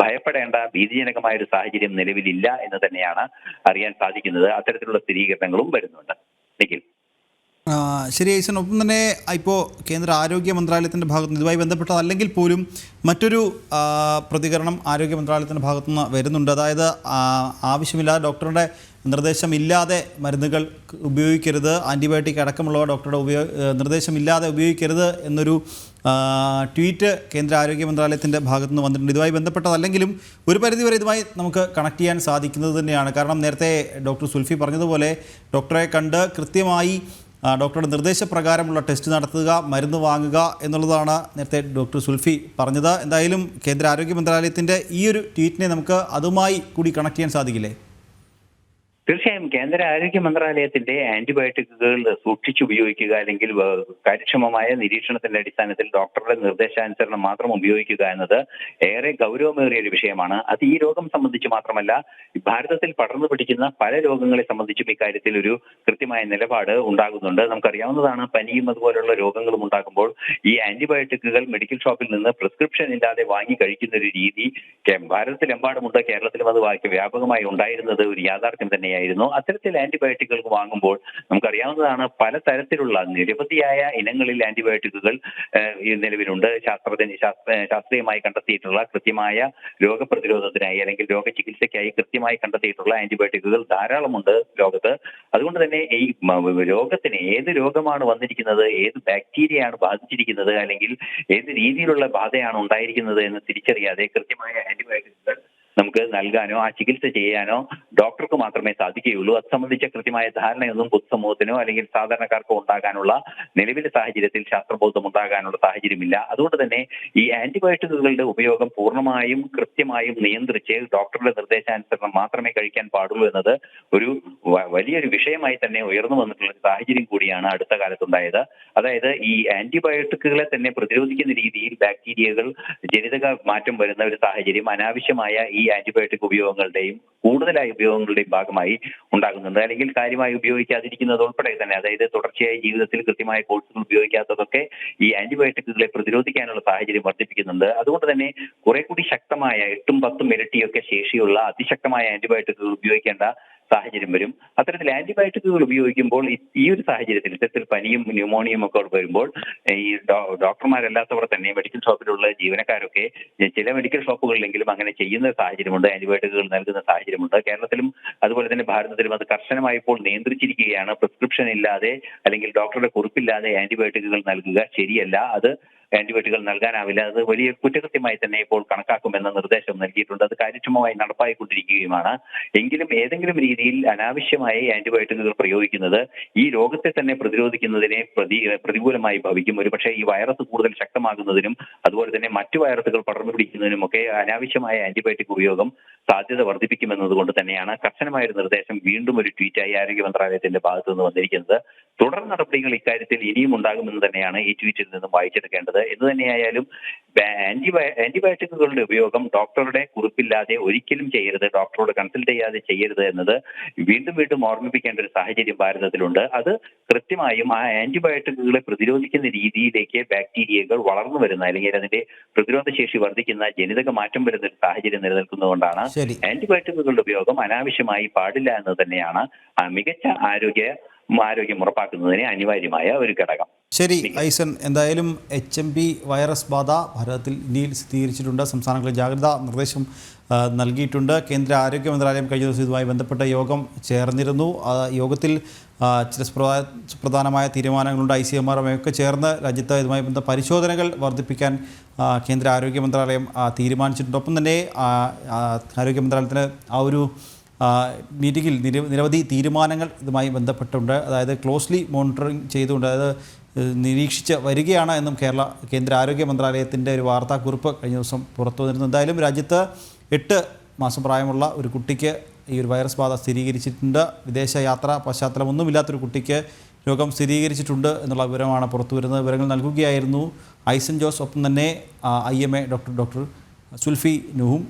ഭയപ്പെടേണ്ട ഭീതിജനകമായ ഒരു സാഹചര്യം നിലവിലില്ല എന്ന് തന്നെയാണ് അറിയാൻ സാധിക്കുന്നത്. അത്തരത്തിലുള്ള സ്ഥിരീകരണങ്ങളും വരുന്നുണ്ട്. നിഖിൽ, ശരി ഐസൺ, ഒപ്പം തന്നെ ഇപ്പോൾ കേന്ദ്ര ആരോഗ്യ മന്ത്രാലയത്തിൻ്റെ ഭാഗത്ത് ഇതുമായി ബന്ധപ്പെട്ടതല്ലെങ്കിൽ പോലും മറ്റൊരു പ്രതികരണം ആരോഗ്യ മന്ത്രാലയത്തിൻ്റെ ഭാഗത്തുനിന്ന് വരുന്നുണ്ട്. അതായത് ആവശ്യമില്ലാതെ ഡോക്ടറുടെ നിർദ്ദേശമില്ലാതെ മരുന്നുകൾ ഉപയോഗിക്കരുത്, ആൻറ്റിബയോട്ടിക് അടക്കമുള്ളവ ഡോക്ടറുടെ നിർദ്ദേശമില്ലാതെ ഉപയോഗിക്കരുത് എന്നൊരു ട്വീറ്റ് കേന്ദ്ര ആരോഗ്യ മന്ത്രാലയത്തിൻ്റെ ഭാഗത്തുനിന്ന് വന്നിട്ടുണ്ട്. ഇതുമായി ബന്ധപ്പെട്ടതല്ലെങ്കിലും ഒരു പരിധിവരെ ഇതുമായി നമുക്ക് കണക്ട് ചെയ്യാൻ സാധിക്കുന്നത് തന്നെയാണ്. കാരണം നേരത്തെ ഡോക്ടർ സുൽഫി പറഞ്ഞതുപോലെ ഡോക്ടറെ കണ്ട് കൃത്യമായി ഡോക്ടറുടെ നിർദ്ദേശപ്രകാരമുള്ള ടെസ്റ്റ് നടത്തുക, മരുന്ന് വാങ്ങുക എന്നുള്ളതാണ് നേരത്തെ ഡോക്ടർ സുൽഫി പറഞ്ഞത്. എന്തായാലും കേന്ദ്ര ആരോഗ്യ മന്ത്രാലയത്തിൻ്റെ ഈ ഒരു ട്വീറ്റിനെ നമുക്ക് അതുമായി കൂടി കണക്ട് ചെയ്യാൻ സാധിക്കില്ലേ? തീർച്ചയായും കേന്ദ്ര ആരോഗ്യ മന്ത്രാലയത്തിന്റെ ആന്റിബയോട്ടിക്കുകൾ സൂക്ഷിച്ചുപയോഗിക്കുക അല്ലെങ്കിൽ കാര്യക്ഷമമായ നിരീക്ഷണത്തിന്റെ അടിസ്ഥാനത്തിൽ ഡോക്ടറുടെ നിർദ്ദേശാനുസരണം മാത്രം ഉപയോഗിക്കുക എന്നത് ഏറെ ഗൗരവമേറിയ ഒരു വിഷയമാണ്. അത് ഈ രോഗം സംബന്ധിച്ച് മാത്രമല്ല, ഭാരതത്തിൽ പടർന്നു പിടിക്കുന്ന പല രോഗങ്ങളെ സംബന്ധിച്ചും ഇക്കാര്യത്തിൽ ഒരു കൃത്യമായ നിലപാട് ഉണ്ടാകുന്നുണ്ട്. നമുക്കറിയാവുന്നതാണ്, പനിയും അതുപോലുള്ള രോഗങ്ങളും ഉണ്ടാകുമ്പോൾ ഈ ആന്റിബയോട്ടിക്കുകൾ മെഡിക്കൽ ഷോപ്പിൽ നിന്ന് പ്രിസ്ക്രിപ്ഷൻ ഇല്ലാതെ വാങ്ങി കഴിക്കുന്ന ഒരു രീതി ഭാരതത്തിലെമ്പാടുമുണ്ട്. കേരളത്തിലും അത് വ്യാപകമായി ഉണ്ടായിരുന്നത് ഒരു യാഥാർത്ഥ്യം തന്നെയായിരുന്നു. അത്തരത്തിൽ ആന്റിബയോട്ടിക്കുകൾ വാങ്ങുമ്പോൾ നമുക്കറിയാവുന്നതാണ് പല തരത്തിലുള്ള നിരവധിയായ ഇനങ്ങളിൽ ആന്റിബയോട്ടിക്കുകൾ നിലവിലുണ്ട്. ശാസ്ത്രീയമായി കണ്ടെത്തിയിട്ടുള്ള കൃത്യമായ രോഗപ്രതിരോധത്തിനായി അല്ലെങ്കിൽ രോഗചികിത്സയ്ക്കായി കൃത്യമായി കണ്ടെത്തിയിട്ടുള്ള ആന്റിബയോട്ടിക്കുകൾ ധാരാളമുണ്ട് ലോകത്ത്. അതുകൊണ്ട് തന്നെ ഈ രോഗത്തിന് ഏത് രോഗമാണ് വന്നിരിക്കുന്നത്, ഏത് ബാക്ടീരിയയാണ് ബാധിച്ചിരിക്കുന്നത് അല്ലെങ്കിൽ ഏത് രീതിയിലുള്ള ബാധയാണ് ഉണ്ടായിരിക്കുന്നത് എന്ന് തിരിച്ചറിയാതെ കൃത്യമായ ആന്റിബയോട്ടിക്കുകൾ നമുക്ക് നൽകാനോ ആ ചികിത്സ ചെയ്യാനോ ഡോക്ടർക്ക് മാത്രമേ സാധിക്കുകയുള്ളൂ. അത് സംബന്ധിച്ച കൃത്യമായ ധാരണയൊന്നും പൊതുസമൂഹത്തിനോ അല്ലെങ്കിൽ സാധാരണക്കാർക്കോ ഉണ്ടാകാനുള്ള നിലവിലെ സാഹചര്യത്തിൽ ശാസ്ത്രബോധം ഉണ്ടാകാനുള്ള സാഹചര്യമില്ല. അതുകൊണ്ട് തന്നെ ഈ ആന്റിബയോട്ടിക്കുകളുടെ ഉപയോഗം പൂർണ്ണമായും കൃത്യമായും നിയന്ത്രിച്ച് ഡോക്ടറുടെ നിർദ്ദേശാനുസരണം മാത്രമേ കഴിക്കാൻ പാടുള്ളൂ എന്നത് ഒരു വലിയൊരു വിഷയമായി തന്നെ ഉയർന്നു വന്നിട്ടുള്ള സാഹചര്യം കൂടിയാണ് അടുത്ത കാലത്തുണ്ടായത്. അതായത് ഈ ആന്റിബയോട്ടിക്കുകളെ തന്നെ പ്രതിരോധിക്കുന്ന രീതിയിൽ ബാക്ടീരിയകൾ ജനിതക മാറ്റം വരുന്ന ഒരു സാഹചര്യം അനാവശ്യമായ ഈ ആന്റിബയോട്ടിക് ഉപയോഗങ്ങളുടെയും കൂടുതലായ ഉപയോഗങ്ങളുടെയും ഭാഗമായി ഉണ്ടാകുന്നുണ്ട്. അല്ലെങ്കിൽ കാര്യമായി ഉപയോഗിക്കാതിരിക്കുന്നത് ഉൾപ്പെടെ തന്നെ, അതായത് തുടർച്ചയായി ജീവിതത്തിൽ കൃത്യമായ കോഴ്സുകൾ ഉപയോഗിക്കാത്തതൊക്കെ ഈ ആന്റിബയോട്ടിക്കുകളെ പ്രതിരോധിക്കാനുള്ള സാഹചര്യം വർദ്ധിപ്പിക്കുന്നുണ്ട്. അതുകൊണ്ട് തന്നെ കുറെ കൂടി ശക്തമായ 8ഉം 10ഉം ഇരട്ടിയൊക്കെ ശേഷിയുള്ള അതിശക്തമായ ആന്റിബയോട്ടിക്കുകൾ ഉപയോഗിക്കേണ്ട സാഹചര്യം വരും. അത്തരത്തിൽ ആന്റിബയോട്ടിക്കുകൾ ഉപയോഗിക്കുമ്പോൾ ഈ ഒരു സാഹചര്യത്തിൽ ഇത്തരത്തിൽ പനിയും ന്യൂമോണിയും ഒക്കെ വരുമ്പോൾ ഈ ഡോക്ടർമാരല്ലാത്തവർ തന്നെ മെഡിക്കൽ ഷോപ്പിലുള്ള ജീവനക്കാരൊക്കെ ചില മെഡിക്കൽ ഷോപ്പുകളിലെങ്കിലും അങ്ങനെ ചെയ്യുന്ന സാഹചര്യമുണ്ട്, ആന്റിബയോട്ടിക്കുകൾ നൽകുന്ന സാഹചര്യമുണ്ട്. കേരളത്തിലും അതുപോലെ തന്നെ ഭാരതത്തിലും അത് കർശനമായി ഇപ്പോൾ നിയന്ത്രിച്ചിരിക്കുകയാണ്. പ്രിസ്ക്രിപ്ഷൻ ഇല്ലാതെ അല്ലെങ്കിൽ ഡോക്ടറുടെ കുറിപ്പില്ലാതെ ആന്റിബയോട്ടിക്കുകൾ നൽകുക ശരിയല്ല. അത് ആന്റിബയോട്ടിക്കുകൾ നൽകാനാവില്ല. അത് വലിയ കുറ്റകൃത്യമായി തന്നെ ഇപ്പോൾ കണക്കാക്കുമെന്ന നിർദ്ദേശം നൽകിയിട്ടുണ്ട്. അത് കാര്യക്ഷമമായി നടപ്പായിക്കൊണ്ടിരിക്കുകയുമാണ്. എങ്കിലും ഏതെങ്കിലും രീതിയിൽ അനാവശ്യമായി ആന്റിബയോട്ടിക്കുകൾ പ്രയോഗിക്കുന്നത് ഈ രോഗത്തെ തന്നെ പ്രതിരോധിക്കുന്നതിനെ പ്രതികൂലമായി ഭവിക്കും. ഒരുപക്ഷെ ഈ വൈറസ് കൂടുതൽ ശക്തമാകുന്നതിനും അതുപോലെ തന്നെ മറ്റു വൈറസുകൾ പടർന്നു പിടിക്കുന്നതിനും ഒക്കെ അനാവശ്യമായ ആന്റിബയോട്ടിക് ഉപയോഗം സാധ്യത വർദ്ധിപ്പിക്കുമെന്നതുകൊണ്ട് തന്നെയാണ് കർശനമായ ഒരു നിർദ്ദേശം വീണ്ടും ഒരു ട്വീറ്റായി ആരോഗ്യ മന്ത്രാലയത്തിന്റെ ഭാഗത്തു നിന്ന് വന്നിരിക്കുന്നത്. തുടർ നടപടികൾ ഇക്കാര്യത്തിൽ ഇനിയും ഉണ്ടാകുമെന്ന് തന്നെയാണ് ഈ ട്വീറ്റിൽ നിന്നും വായിച്ചെടുക്കേണ്ടത്. എന്ത് തന്നെയായാലും ആന്റിബയോട്ടിക്കുകളുടെ ഉപയോഗം ഡോക്ടറുടെ കുറിപ്പില്ലാതെ ഒരിക്കലും ചെയ്യരുത്, ഡോക്ടറോട് കൺസൾട്ട് ചെയ്യാതെ ചെയ്യരുത് എന്നത് വീണ്ടും വീണ്ടും ഓർമ്മിപ്പിക്കേണ്ട ഒരു സാഹചര്യം ഭാരതത്തിലുണ്ട്. അത് കൃത്യമായും ആ ആന്റിബയോട്ടിക്കുകളെ പ്രതിരോധിക്കുന്ന രീതിയിലേക്ക് ബാക്ടീരിയകൾ വളർന്നു വരുന്ന അല്ലെങ്കിൽ അതിന്റെ പ്രതിരോധ ശേഷി വർദ്ധിക്കുന്ന ജനിതക മാറ്റം വരുന്ന ഒരു സാഹചര്യം നിലനിൽക്കുന്നതുകൊണ്ടാണ് ആന്റിബയോട്ടിക്കുകളുടെ ഉപയോഗം അനാവശ്യമായി പാടില്ല എന്ന് തന്നെയാണ് മികച്ച ആരോഗ്യം ഉറപ്പാക്കുന്നതിന് അനിവാര്യമായ ഒരു ഘടകം. ശരി ഐസൻ, എന്തായാലും HMV വൈറസ് ബാധ ഭാരതത്തിൽ ഇന്ത്യയിൽ സ്ഥിരീകരിച്ചിട്ടുണ്ട്. സംസ്ഥാനങ്ങളിൽ ജാഗ്രതാ നിർദ്ദേശം നൽകിയിട്ടുണ്ട്. കേന്ദ്ര ആരോഗ്യ മന്ത്രാലയം കഴിഞ്ഞ ദിവസം ഇതുമായി ബന്ധപ്പെട്ട യോഗം ചേർന്നിരുന്നു. യോഗത്തിൽ ചില സുപ്രധാനമായ തീരുമാനങ്ങളുണ്ട്. ICMR ഒക്കെ ചേർന്ന് രാജ്യത്ത് ഇതുമായി ബന്ധ പരിശോധനകൾ വർദ്ധിപ്പിക്കാൻ കേന്ദ്ര ആരോഗ്യ മന്ത്രാലയം തീരുമാനിച്ചിട്ടുണ്ട്. ഒപ്പം തന്നെ ആരോഗ്യ മന്ത്രാലയത്തിന് ആ ഒരു മീറ്റിങ്ങിൽ നിരവധി തീരുമാനങ്ങൾ ഇതുമായി ബന്ധപ്പെട്ടുണ്ട്. അതായത് ക്ലോസ്ലി മോണിറ്ററിങ് ചെയ്തുകൊണ്ട്, അതായത് നിരീക്ഷിച്ച് വരികയാണ് എന്നും കേന്ദ്ര ആരോഗ്യ മന്ത്രാലയത്തിൻ്റെ ഒരു വാർത്താക്കുറിപ്പ് കഴിഞ്ഞ ദിവസം പുറത്തു വന്നിരുന്നു. എന്തായാലും രാജ്യത്ത് 8 മാസം പ്രായമുള്ള ഒരു കുട്ടിക്ക് ഈ ഒരു വൈറസ് ബാധ സ്ഥിരീകരിച്ചിട്ടുണ്ട്. വിദേശ യാത്രാ പശ്ചാത്തലമൊന്നുമില്ലാത്തൊരു കുട്ടിക്ക് രോഗം സ്ഥിരീകരിച്ചിട്ടുണ്ട് എന്നുള്ള വിവരമാണ് പുറത്തു വരുന്നത്. വിവരങ്ങൾ നൽകുകയായിരുന്നു ഐസൻ ജോസ്, ഒപ്പം തന്നെ IMA ഡോക്ടർ സുൽഫി നുഹും.